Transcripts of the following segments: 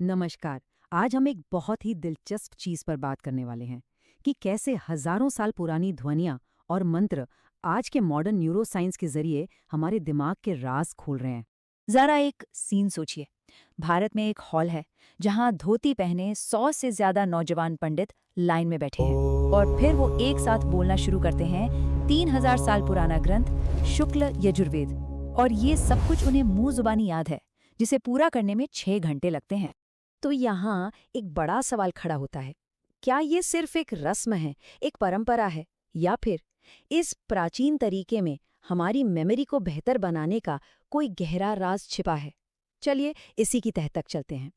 नमस्कार। आज हम एक बहुत ही दिलचस्प चीज पर बात करने वाले हैं कि कैसे हजारों साल पुरानी ध्वनियाँ और मंत्र आज के मॉडर्न न्यूरोसाइंस के जरिए हमारे दिमाग के राज खोल रहे हैं। जरा एक सीन सोचिए। भारत में एक हॉल है जहां धोती पहने 100 से ज्यादा नौजवान पंडित लाइन में बैठे हैं और फिर वो एक साथ बोलना शुरू करते हैं 3000 साल पुराना ग्रंथ शुक्ल यजुर्वेद। और ये सब कुछ उन्हें मुंह जुबानी याद है, जिसे पूरा करने में 6 घंटे लगते हैं। तो यहाँ एक बड़ा सवाल खड़ा होता है। क्या ये सिर्फ एक रस्म है, एक परंपरा है, या फिर इस प्राचीन तरीके में हमारी मेमोरी को बेहतर बनाने का कोई गहरा राज छिपा है? चलिए इसी की तह तक चलते हैं।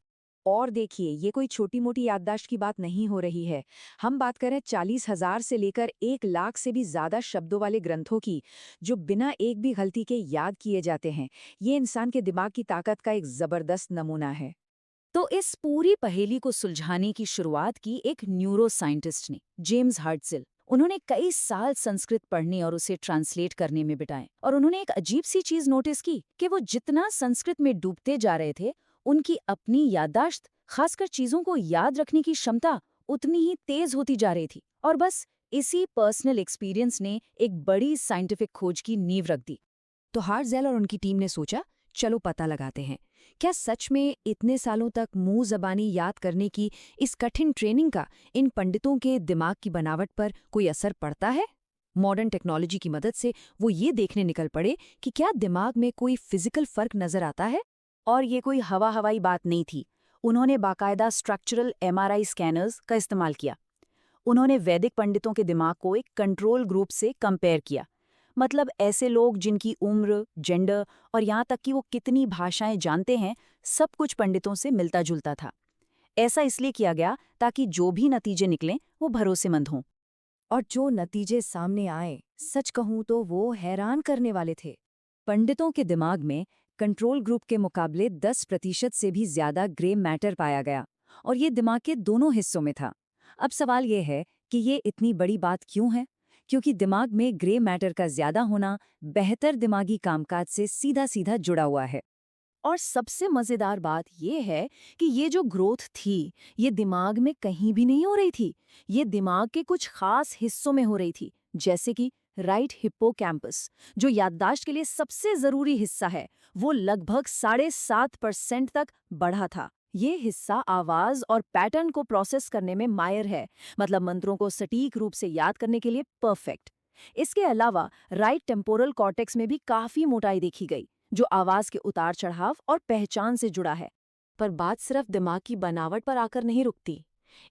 और देखिए, ये कोई छोटी मोटी याददाश्त की बात नहीं हो रही है। हम बात करें 40,000 से लेकर 1 लाख से भी ज्यादा शब्दों वाले ग्रंथों की, जो बिना एक भी गलती के याद किए जाते हैं। ये इंसान के दिमाग की ताकत का एक जबरदस्त नमूना है। तो इस पूरी पहेली को सुलझाने की शुरुआत की एक न्यूरो साइंटिस्ट ने, जेम्स हर्ट्जिल। उन्होंने कई साल संस्कृत पढ़ने और उसे ट्रांसलेट करने में बिताए, और उन्होंने एक अजीब सी चीज नोटिस की कि वो जितना संस्कृत में डूबते जा रहे थे, उनकी अपनी याददाश्त, खासकर चीजों को याद रखने की क्षमता, उतनी ही तेज होती जा रही थी। और बस इसी पर्सनल एक्सपीरियंस ने एक बड़ी साइंटिफिक खोज की नींव रख दी। तो हार्टजेल और उनकी टीम ने सोचा, चलो पता लगाते हैं, क्या सच में इतने सालों तक मुंह जबानी याद करने की इस कठिन ट्रेनिंग का इन पंडितों के दिमाग की बनावट पर कोई असर पड़ता है? मॉडर्न टेक्नोलॉजी की मदद से वो ये देखने निकल पड़े कि क्या दिमाग में कोई फिजिकल फर्क नजर आता है। और ये कोई हवा हवाई बात नहीं थी। उन्होंने बाकायदा स्ट्रक्चरल एमआरआई स्कैनर्स का इस्तेमाल किया। उन्होंने वैदिक पंडितों के दिमाग को एक कंट्रोल ग्रुप से कंपेयर किया। मतलब ऐसे लोग जिनकी उम्र, जेंडर और यहाँ तक कि वो कितनी भाषाएं जानते हैं, सब कुछ पंडितों से मिलता जुलता था। ऐसा इसलिए किया गया ताकि जो भी नतीजे निकलें वो भरोसेमंद हों। और जो नतीजे सामने आए, सच कहूं तो वो हैरान करने वाले थे। पंडितों के दिमाग में कंट्रोल ग्रुप के मुकाबले 10% से भी ज्यादा ग्रे मैटर पाया गया, और ये दिमाग के दोनों हिस्सों में था। अब सवाल ये है कि ये इतनी बड़ी बात क्यों है? क्योंकि दिमाग में ग्रे मैटर का ज्यादा होना बेहतर दिमागी कामकाज से सीधा सीधा जुड़ा हुआ है। और सबसे मजेदार बात यह है कि ये जो ग्रोथ थी, ये दिमाग में कहीं भी नहीं हो रही थी। ये दिमाग के कुछ खास हिस्सों में हो रही थी, जैसे कि राइट हिप्पोकैम्पस, जो याददाश्त के लिए सबसे जरूरी हिस्सा है, वो लगभग 7.5% तक बढ़ा था। ये हिस्सा आवाज और पैटर्न को प्रोसेस करने में माहिर है, मतलब मंत्रों को सटीक रूप से याद करने के लिए परफेक्ट। इसके अलावा राइट टेम्पोरल कॉर्टेक्स में भी काफी मोटाई देखी गई, जो आवाज के उतार चढ़ाव और पहचान से जुड़ा है। पर बात सिर्फ दिमाग की बनावट पर आकर नहीं रुकती।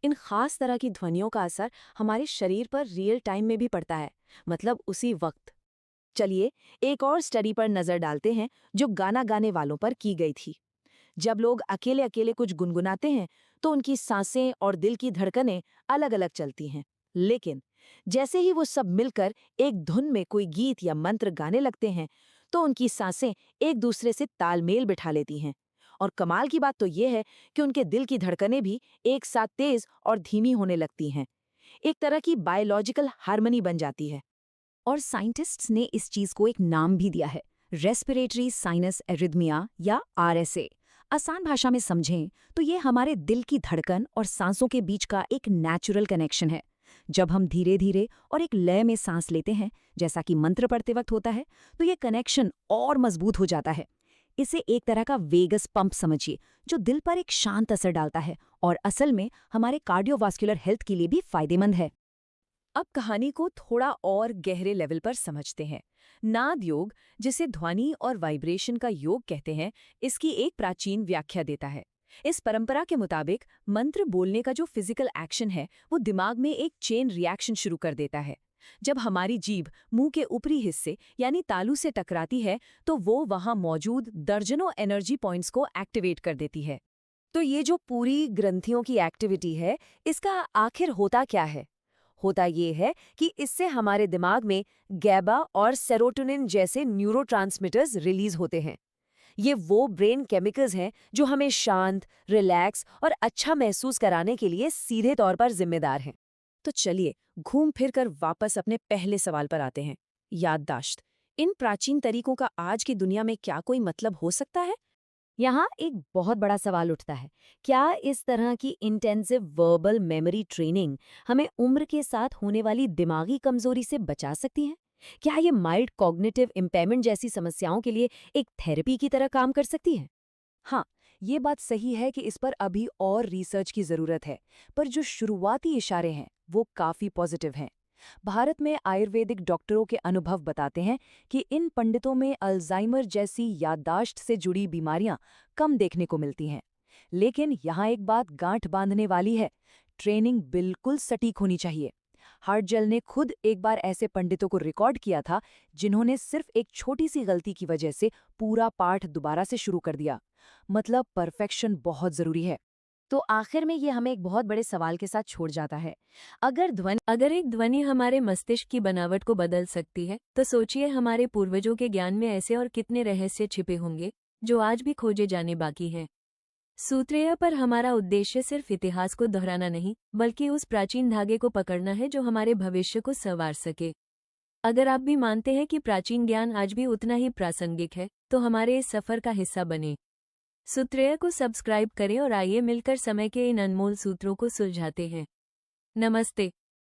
इन खास तरह की ध्वनियों का असर हमारे शरीर पर रियल टाइम में भी पड़ता है, मतलब उसी वक्त। चलिए एक और स्टडी पर नजर डालते हैं, जो गाना गाने वालों पर की गई थी। जब लोग अकेले अकेले कुछ गुनगुनाते हैं, तो उनकी सांसें और दिल की धड़कनें अलग अलग चलती हैं। लेकिन जैसे ही वो सब मिलकर एक धुन में कोई गीत या मंत्र गाने लगते हैं, तो उनकी सांसें एक दूसरे से तालमेल बिठा लेती हैं। और कमाल की बात तो ये है कि उनके दिल की धड़कनें भी एक साथ तेज और धीमी होने लगती हैं। एक तरह की बायोलॉजिकल हार्मनी बन जाती है। और साइंटिस्ट्स ने इस चीज को एक नाम भी दिया है, रेस्पिरेटरी साइनस एरिथमिया या आरएसए। आसान भाषा में समझें तो ये हमारे दिल की धड़कन और सांसों के बीच का एक नेचुरल कनेक्शन है। जब हम धीरे धीरे और एक लय में सांस लेते हैं, जैसा कि मंत्र पढ़ते वक्त होता है, तो ये कनेक्शन और मजबूत हो जाता है। इसे एक तरह का वेगस पंप समझिए, जो दिल पर एक शांत असर डालता है और असल में हमारे कार्डियोवास्कुलर हेल्थ के लिए भी फायदेमंद है। अब कहानी को थोड़ा और गहरे लेवल पर समझते हैं। नाद योग, जिसे ध्वनि और वाइब्रेशन का योग कहते हैं, इसकी एक प्राचीन व्याख्या देता है। इस परंपरा के मुताबिक मंत्र बोलने का जो फिजिकल एक्शन है, वो दिमाग में एक चेन रिएक्शन शुरू कर देता है। जब हमारी जीभ मुंह के ऊपरी हिस्से यानी तालू से टकराती है, तो वो वहां मौजूद दर्जनों एनर्जी पॉइंट्स को एक्टिवेट कर देती है। तो ये जो पूरी ग्रंथियों की एक्टिविटी है, इसका आखिर होता क्या है? होता ये है कि इससे हमारे दिमाग में गैबा और सेरोटोनिन जैसे न्यूरोट्रांसमीटर्स रिलीज होते हैं। ये वो ब्रेन केमिकल्स हैं जो हमें शांत, रिलैक्स और अच्छा महसूस कराने के लिए सीधे तौर पर जिम्मेदार हैं। तो चलिए घूम फिर कर वापस अपने पहले सवाल पर आते हैं, याददाश्त। इन प्राचीन तरीकों का आज की दुनिया में क्या कोई मतलब हो सकता है? यहाँ एक बहुत बड़ा सवाल उठता है, क्या इस तरह की इंटेंसिव वर्बल मेमोरी ट्रेनिंग हमें उम्र के साथ होने वाली दिमागी कमजोरी से बचा सकती है? क्या ये माइल्ड कॉग्निटिव इम्पेयरमेंट जैसी समस्याओं के लिए एक थेरेपी की तरह काम कर सकती है? हाँ, ये बात सही है कि इस पर अभी और रिसर्च की जरूरत है, पर जो शुरुआती इशारे हैं वो काफी पॉजिटिव हैं। भारत में आयुर्वेदिक डॉक्टरों के अनुभव बताते हैं कि इन पंडितों में अल्जाइमर जैसी याददाश्त से जुड़ी बीमारियां कम देखने को मिलती हैं। लेकिन यहाँ एक बात गांठ बांधने वाली है, ट्रेनिंग बिल्कुल सटीक होनी चाहिए। हार्टजेल ने खुद एक बार ऐसे पंडितों को रिकॉर्ड किया था जिन्होंने सिर्फ एक छोटी सी गलती की वजह से पूरा पाठ दोबारा से शुरू कर दिया। मतलब परफेक्शन बहुत जरूरी है। तो आखिर में ये हमें एक बहुत बड़े सवाल के साथ छोड़ जाता है। अगर एक ध्वनि हमारे मस्तिष्क की बनावट को बदल सकती है, तो सोचिए हमारे पूर्वजों के ज्ञान में ऐसे और कितने रहस्य छिपे होंगे जो आज भी खोजे जाने बाकी हैं। सूत्रेय पर हमारा उद्देश्य सिर्फ इतिहास को दोहराना नहीं, बल्कि उस प्राचीन धागे को पकड़ना है जो हमारे भविष्य को संवार सके। अगर आप भी मानते हैं कि प्राचीन ज्ञान आज भी उतना ही प्रासंगिक है, तो हमारे इस सफर का हिस्सा बने। सूत्रेय को सब्सक्राइब करें और आइए मिलकर समय के इन अनमोल सूत्रों को सुलझाते हैं। नमस्ते।